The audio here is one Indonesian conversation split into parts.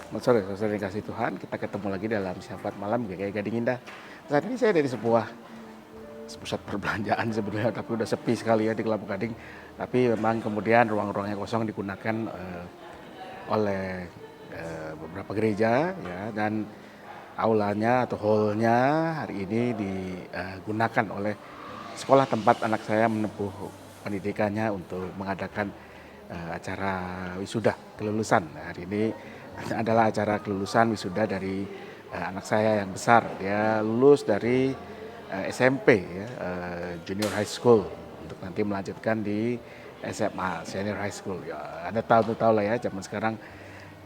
Selamat sore, saudara dikasih Tuhan. Kita ketemu lagi dalam Syafaat Malam GKI Gading Indah. Saat ini saya dari sebuah pusat perbelanjaan sebenarnya, tapi udah sepi sekali ya di Kelapa Gading. Tapi memang kemudian ruang-ruangnya kosong digunakan oleh beberapa gereja ya, dan aulanya atau hallnya hari ini digunakan oleh sekolah tempat anak saya menempuh pendidikannya untuk mengadakan acara wisuda kelulusan. Nah, hari ini adalah acara kelulusan wisuda dari anak saya yang besar. Dia lulus dari SMP ya, Junior High School, untuk nanti melanjutkan di SMA, Senior High School. Ya, Anda tahu lah ya, zaman sekarang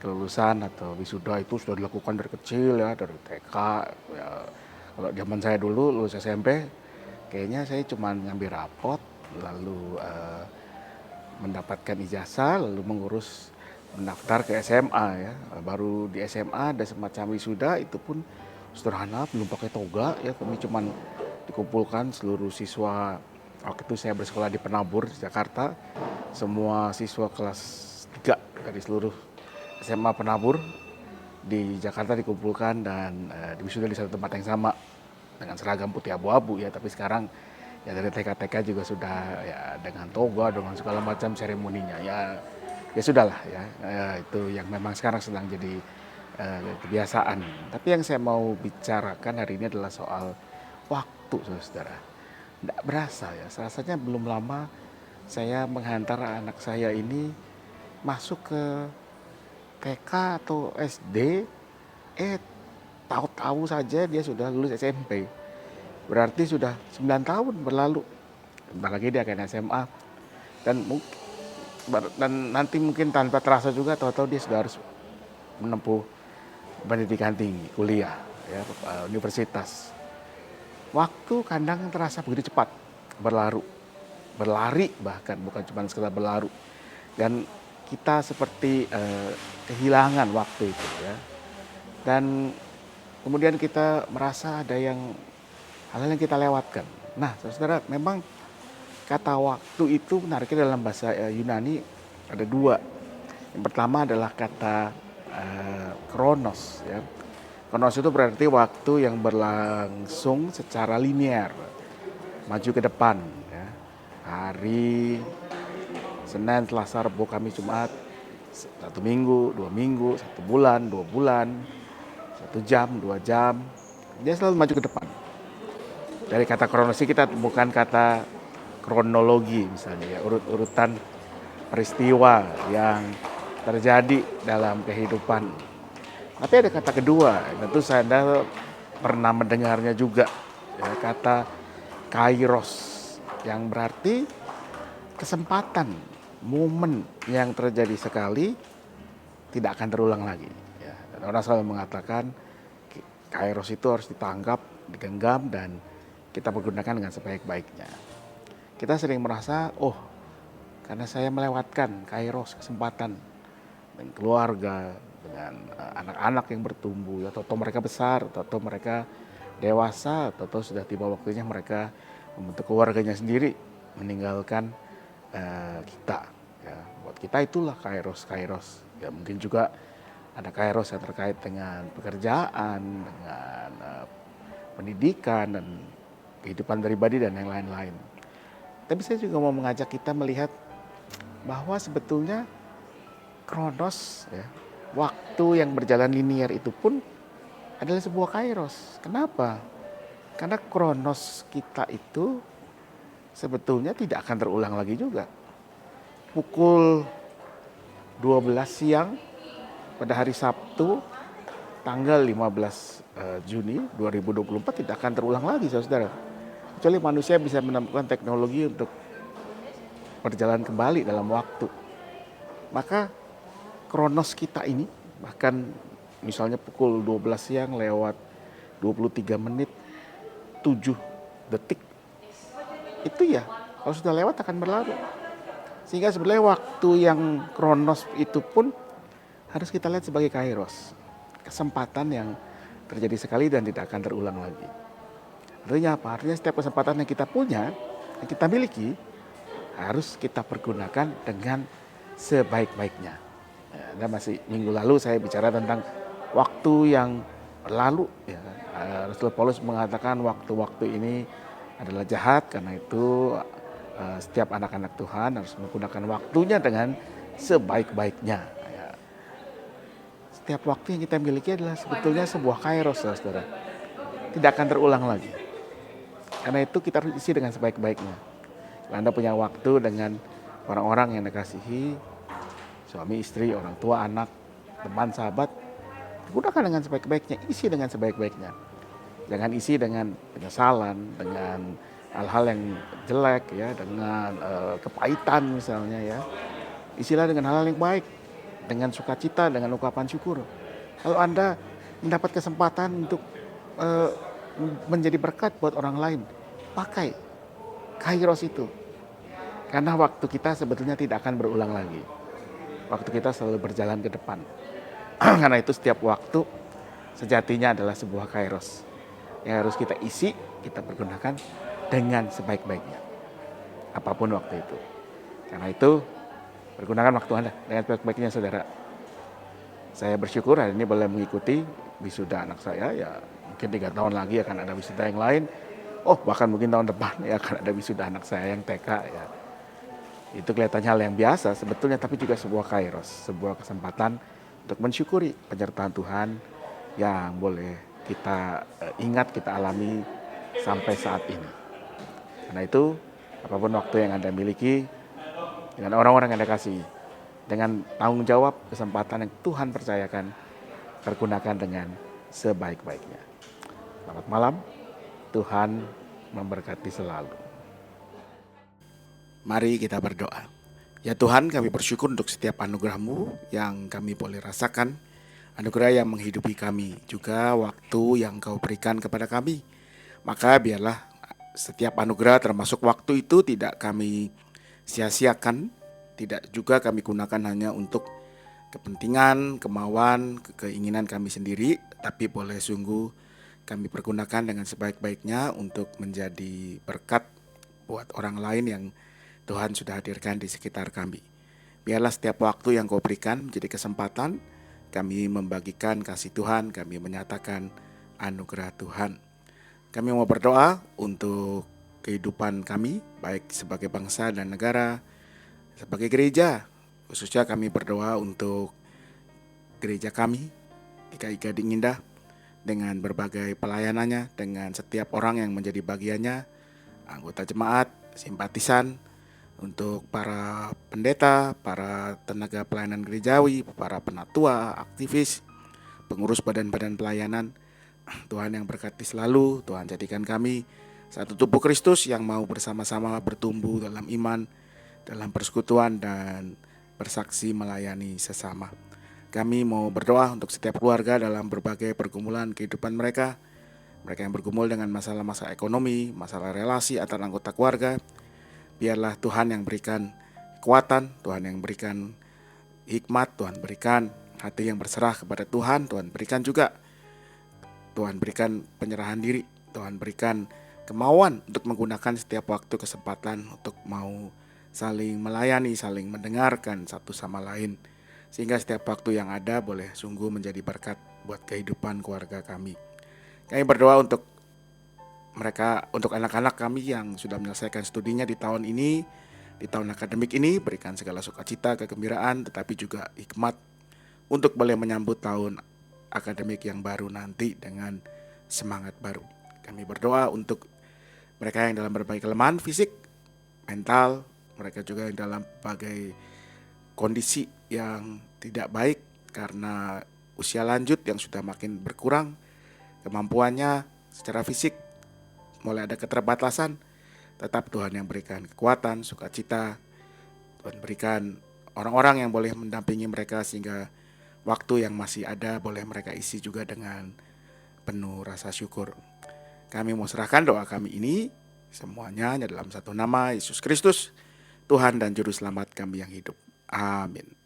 kelulusan atau wisuda itu sudah dilakukan dari kecil ya, dari TK. Ya, kalau zaman saya dulu lulus SMP, kayaknya saya cuma ngambil rapot, lalu mendapatkan ijazah, lalu mengurus mendaftar ke SMA ya. Baru di SMA ada semacam wisuda, itu pun sederhana, belum pakai toga ya. Kami cuman dikumpulkan seluruh siswa. Waktu itu saya bersekolah di Penabur, Jakarta. Semua siswa kelas 3 dari seluruh SMA Penabur di Jakarta dikumpulkan dan diwisuda di satu tempat yang sama dengan seragam putih abu-abu ya. Tapi sekarang ya dari TK-TK juga sudah ya dengan toga, dengan segala macam seremoninya ya. Ya sudahlah ya, itu yang memang sekarang sedang jadi kebiasaan. Tapi yang saya mau bicarakan hari ini adalah soal waktu, saudara. Tidak berasa ya, rasanya belum lama saya menghantar anak saya ini masuk ke TK atau SD, tahu-tahu saja dia sudah lulus SMP. Berarti sudah 9 tahun berlalu. Bentar lagi dia akan SMA. Dan nanti mungkin tanpa terasa juga tahu-tahu dia sudah harus menempuh pendidikan tinggi, kuliah, ya, universitas. Waktu kadang terasa begitu cepat, berlari bahkan, bukan cuma sekedar berlaru. Dan kita seperti kehilangan waktu itu ya. Dan kemudian kita merasa ada hal-hal yang kita lewatkan. Nah, saudara, memang kata waktu itu menariknya dalam bahasa Yunani ada dua. Yang pertama adalah kata kronos ya. Kronos itu berarti waktu yang berlangsung secara linear, maju ke depan ya. Hari Senin, Selasa, Rabu, Kamis, Jumat, 1 minggu, 2 minggu, 1 bulan, 2 bulan, 1 jam, 2 jam, dia selalu maju ke depan. Dari kata kronos kita bukan kata kronologi misalnya ya, urut-urutan peristiwa yang terjadi dalam kehidupan. Tapi ada kata kedua, tentu saya pernah mendengarnya juga ya, kata kairos, yang berarti kesempatan, momen yang terjadi sekali tidak akan terulang lagi ya. Dan orang selalu mengatakan kairos itu harus ditangkap, digenggam, dan kita pergunakan dengan sebaik-baiknya. Kita sering merasa, karena saya melewatkan kairos, kesempatan dengan keluarga, dengan anak-anak yang bertumbuh, atau mereka besar, atau mereka dewasa, atau sudah tiba waktunya mereka membentuk keluarganya sendiri, meninggalkan kita. Ya, buat kita itulah kairos. Ya, mungkin juga ada kairos yang terkait dengan pekerjaan, dengan pendidikan, dan kehidupan pribadi, dan yang lain-lain. Tapi saya juga mau mengajak kita melihat bahwa sebetulnya kronos ya, waktu yang berjalan linear itu pun adalah sebuah kairos. Kenapa? Karena kronos kita itu sebetulnya tidak akan terulang lagi juga. Pukul 12 siang pada hari Sabtu tanggal 15 Juni 2024 tidak akan terulang lagi, saudara. Kecuali manusia bisa menemukan teknologi untuk berjalan kembali dalam waktu. Maka kronos kita ini, bahkan misalnya pukul 12 siang lewat 23 menit 7 detik, itu ya kalau sudah lewat akan berlalu. Sehingga sebenarnya waktu yang kronos itu pun harus kita lihat sebagai kairos, kesempatan yang terjadi sekali dan tidak akan terulang lagi. Artinya apa? Artinya setiap kesempatan yang kita punya, yang kita miliki, harus kita pergunakan dengan sebaik-baiknya. Dan masih minggu lalu saya bicara tentang waktu yang lalu ya. Rasul Paulus mengatakan waktu-waktu ini adalah jahat, karena itu setiap anak-anak Tuhan harus menggunakan waktunya dengan sebaik-baiknya. Ya. Setiap waktu yang kita miliki adalah sebetulnya sebuah kairos, saudara. Tidak akan terulang lagi. Karena itu kita harus isi dengan sebaik-baiknya. Kalau Anda punya waktu dengan orang-orang yang Anda kasihi, suami, istri, orang tua, anak, teman, sahabat, gunakan dengan sebaik-baiknya, isi dengan sebaik-baiknya. Jangan isi dengan penyesalan, dengan hal-hal yang jelek ya, dengan kepahitan misalnya ya. Isilah dengan hal-hal yang baik, dengan sukacita, dengan ucapan syukur. Kalau Anda mendapat kesempatan untuk eh, menjadi berkat buat orang lain, pakai kairos itu. Karena waktu kita sebetulnya tidak akan berulang lagi. Waktu kita selalu berjalan ke depan. Karena itu setiap waktu sejatinya adalah sebuah kairos yang harus kita isi, kita pergunakan dengan sebaik-baiknya. Apapun waktu itu. Karena itu, pergunakan waktu Anda dengan sebaik-baiknya, saudara. Saya bersyukur hari ini boleh mengikuti wisuda anak saya. Ya, mungkin 3 tahun lagi akan ada wisuda yang lain. Oh, bahkan mungkin tahun depan ya akan ada wisuda anak saya yang TK ya. Itu kelihatannya hal yang biasa sebetulnya, tapi juga sebuah kairos, sebuah kesempatan untuk mensyukuri penyertaan Tuhan yang boleh kita ingat, kita alami sampai saat ini. Karena itu, apapun waktu yang Anda miliki, dengan orang-orang yang Anda kasih, dengan tanggung jawab, kesempatan yang Tuhan percayakan, pergunakan dengan sebaik-baiknya. Selamat malam, Tuhan memberkati selalu. Mari kita berdoa. Ya Tuhan, kami bersyukur untuk setiap anugerah-Mu yang kami boleh rasakan, anugerah yang menghidupi kami, juga waktu yang Kau berikan kepada kami. Maka biarlah setiap anugerah termasuk waktu itu tidak kami sia-siakan, tidak juga kami gunakan hanya untuk kepentingan, kemauan, keinginan kami sendiri, tapi boleh sungguh kami pergunakan dengan sebaik-baiknya untuk menjadi berkat buat orang lain yang Tuhan sudah hadirkan di sekitar kami. Biarlah setiap waktu yang Kau berikan menjadi kesempatan kami membagikan kasih Tuhan, kami menyatakan anugerah Tuhan. Kami mau berdoa untuk kehidupan kami, baik sebagai bangsa dan negara, sebagai gereja. Khususnya kami berdoa untuk gereja kami, GKI Gading Indah, dengan berbagai pelayanannya, dengan setiap orang yang menjadi bagiannya, anggota jemaat, simpatisan, untuk para pendeta, para tenaga pelayanan gerejawi, para penatua, aktivis, pengurus badan-badan pelayanan. Tuhan yang berkati selalu, Tuhan jadikan kami satu tubuh Kristus yang mau bersama-sama bertumbuh dalam iman, dalam persekutuan dan bersaksi melayani sesama. Kami mau berdoa untuk setiap keluarga dalam berbagai pergumulan kehidupan mereka. Mereka yang bergumul dengan masalah-masalah ekonomi, masalah relasi antar anggota keluarga. Biarlah Tuhan yang berikan kekuatan, Tuhan yang berikan hikmat, Tuhan berikan hati yang berserah kepada Tuhan, Tuhan berikan juga, Tuhan berikan penyerahan diri, Tuhan berikan kemauan untuk menggunakan setiap waktu kesempatan untuk mau saling melayani, saling mendengarkan satu sama lain. Sehingga setiap waktu yang ada boleh sungguh menjadi berkat buat kehidupan keluarga kami. Kami berdoa untuk mereka, untuk anak-anak kami yang sudah menyelesaikan studinya di tahun ini, di tahun akademik ini, berikan segala sukacita, kegembiraan, tetapi juga hikmat untuk boleh menyambut tahun akademik yang baru nanti dengan semangat baru. Kami berdoa untuk mereka yang dalam berbagai kelemahan fisik, mental, mereka juga yang dalam berbagai kondisi yang tidak baik karena usia lanjut yang sudah makin berkurang, kemampuannya secara fisik mulai ada keterbatasan, tetap Tuhan yang berikan kekuatan, sukacita. Tuhan berikan orang-orang yang boleh mendampingi mereka sehingga waktu yang masih ada boleh mereka isi juga dengan penuh rasa syukur. Kami mau serahkan doa kami ini semuanya hanya dalam satu nama, Yesus Kristus, Tuhan dan Juru Selamat kami yang hidup. Amin.